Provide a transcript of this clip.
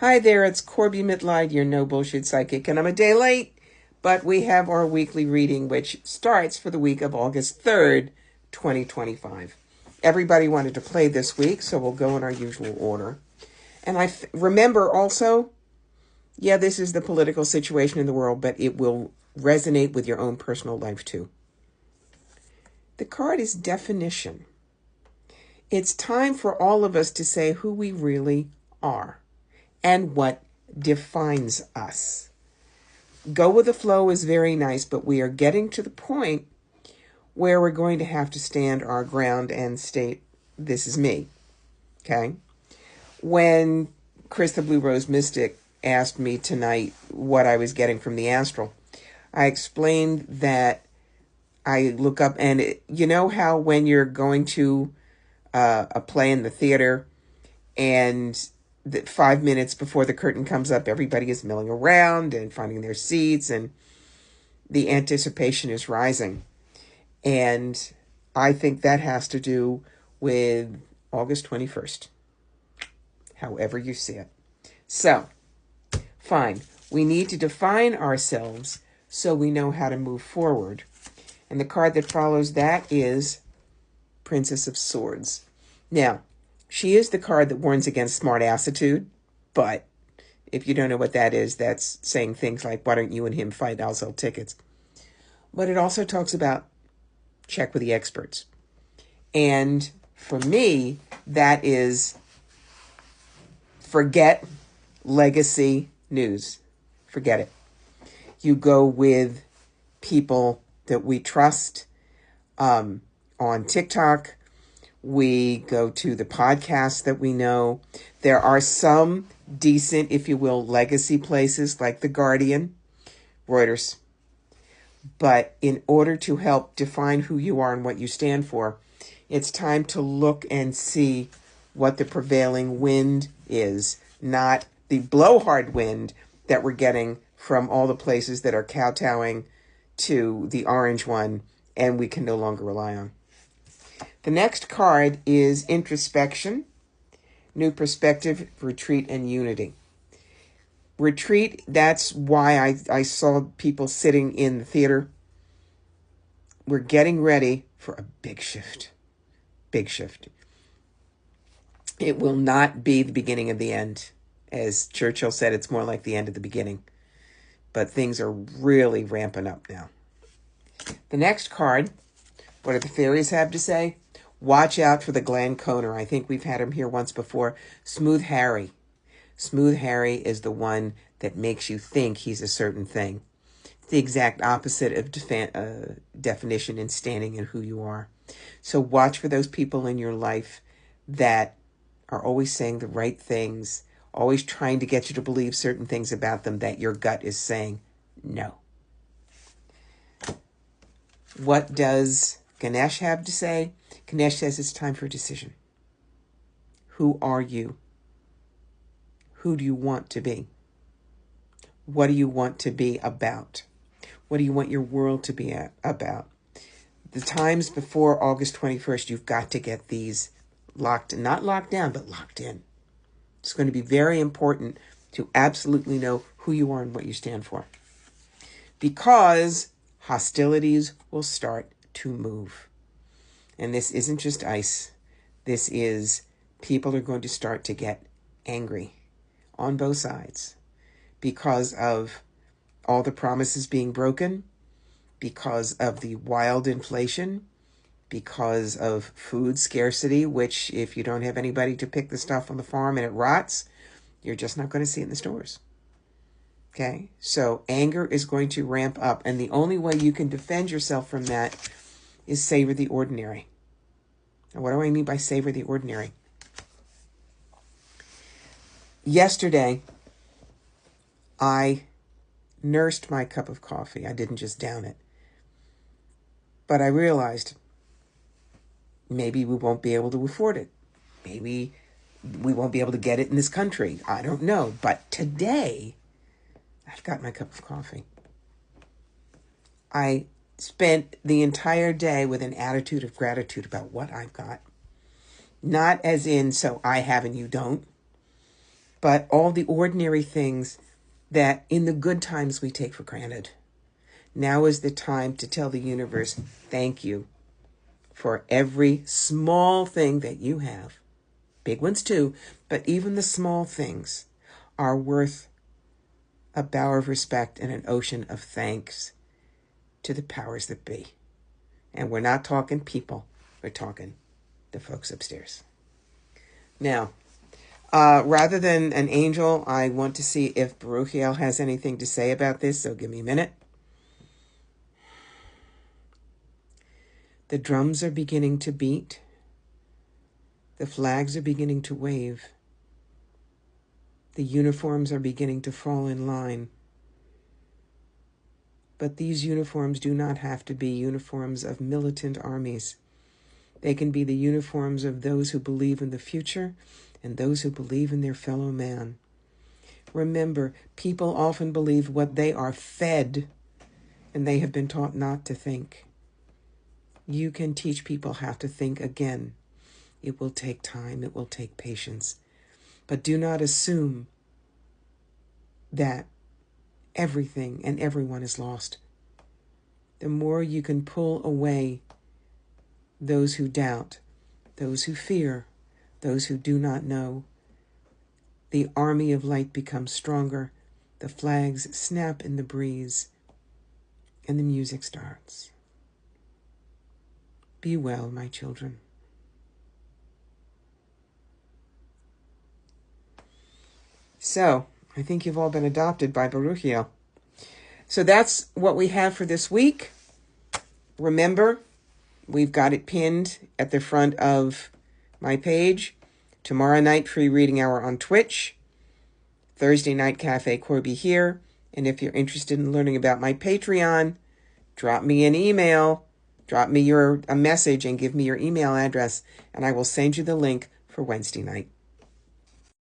Hi there, it's Corby Mitleid, your no bullshit psychic, and I'm a day late, but we have our weekly reading, which starts for the week of August 3rd, 2025. Everybody wanted to play this week, so we'll go in our usual order. And remember also, this is the political situation in the world, but it will resonate with your own personal life too. The card is definition. It's time for all of us to say who we really are and what defines us. Go with the flow is very nice, but we are getting to the point where we're going to have to stand our ground and state, this is me. Okay? When Chris the Blue Rose Mystic asked me tonight what I was getting from the astral, I explained that I look up, and you know how when you're going to a play in the theater and 5 minutes before the curtain comes up, everybody is milling around and finding their seats, and the anticipation is rising. And I think that has to do with August 21st, however you see it. So, fine. We need to define ourselves so we know how to move forward. And the card that follows that is Princess of Swords. Now, she is the card that warns against smart assitude, but if you don't know what that is, that's saying things like, why don't you and him fight? I'll sell tickets. But it also talks about check with the experts. And for me, that is forget legacy news. Forget it. You go with people that we trust on TikTok. We go to the podcasts that we know. There are some decent, if you will, legacy places like The Guardian, Reuters. But in order to help define who you are and what you stand for, it's time to look and see what the prevailing wind is, not the blowhard wind that we're getting from all the places that are kowtowing to the orange one and we can no longer rely on. The next card is introspection, new perspective, retreat, and unity. Retreat, that's why I saw people sitting in the theater. We're getting ready for a big shift. Big shift. It will not be the beginning of the end. As Churchill said, it's more like the end of the beginning. But things are really ramping up now. The next card, what do the fairies have to say? Watch out for the Glanconer. I think we've had him here once before. Smooth Harry. Smooth Harry is the one that makes you think he's a certain thing. It's the exact opposite of definition and standing in who you are. So watch for those people in your life that are always saying the right things, always trying to get you to believe certain things about them that your gut is saying no. What does Ganesh have to say? Ganesh says it's time for a decision. Who are you? Who do you want to be? What do you want to be about? What do you want your world to be about? The times before August 21st, you've got to get these not locked down, but locked in. It's going to be very important to absolutely know who you are and what you stand for. Because hostilities will start to move. And this isn't just ice. This is people are going to start to get angry on both sides because of all the promises being broken, because of the wild inflation, because of food scarcity, which if you don't have anybody to pick the stuff on the farm and it rots, you're just not going to see it in the stores. Okay? So anger is going to ramp up. And the only way you can defend yourself from that is savor the ordinary. And what do I mean by savor the ordinary? Yesterday, I nursed my cup of coffee. I didn't just down it. But I realized maybe we won't be able to afford it. Maybe we won't be able to get it in this country. I don't know. But today, I've got my cup of coffee. I spent the entire day with an attitude of gratitude about what I've got. Not as in, so I have and you don't. but all the ordinary things that in the good times we take for granted. Now is the time to tell the universe, thank you for every small thing that you have. Big ones too, but even the small things are worth a bow of respect and an ocean of thanks to the powers that be. And we're not talking people, we're talking the folks upstairs. Now, rather than an angel, I want to see if Baruchiel has anything to say about this, so give me a minute. The drums are beginning to beat. The flags are beginning to wave. The uniforms are beginning to fall in line. But these uniforms do not have to be uniforms of militant armies. They can be the uniforms of those who believe in the future and those who believe in their fellow man. Remember, people often believe what they are fed, and they have been taught not to think. You can teach people how to think again. It will take time, it will take patience. But do not assume that everything and everyone is lost. The more you can pull away those who doubt, those who fear, those who do not know, the army of light becomes stronger, the flags snap in the breeze, and the music starts. Be well, my children. So, I think you've all been adopted by Baruchiel. So that's what we have for this week. Remember, we've got it pinned at the front of my page. Tomorrow night, free reading hour on Twitch. Thursday night, Cafe Corby here. And if you're interested in learning about my Patreon, drop me an email. Drop me a message and give me your email address, and I will send you the link for Wednesday night.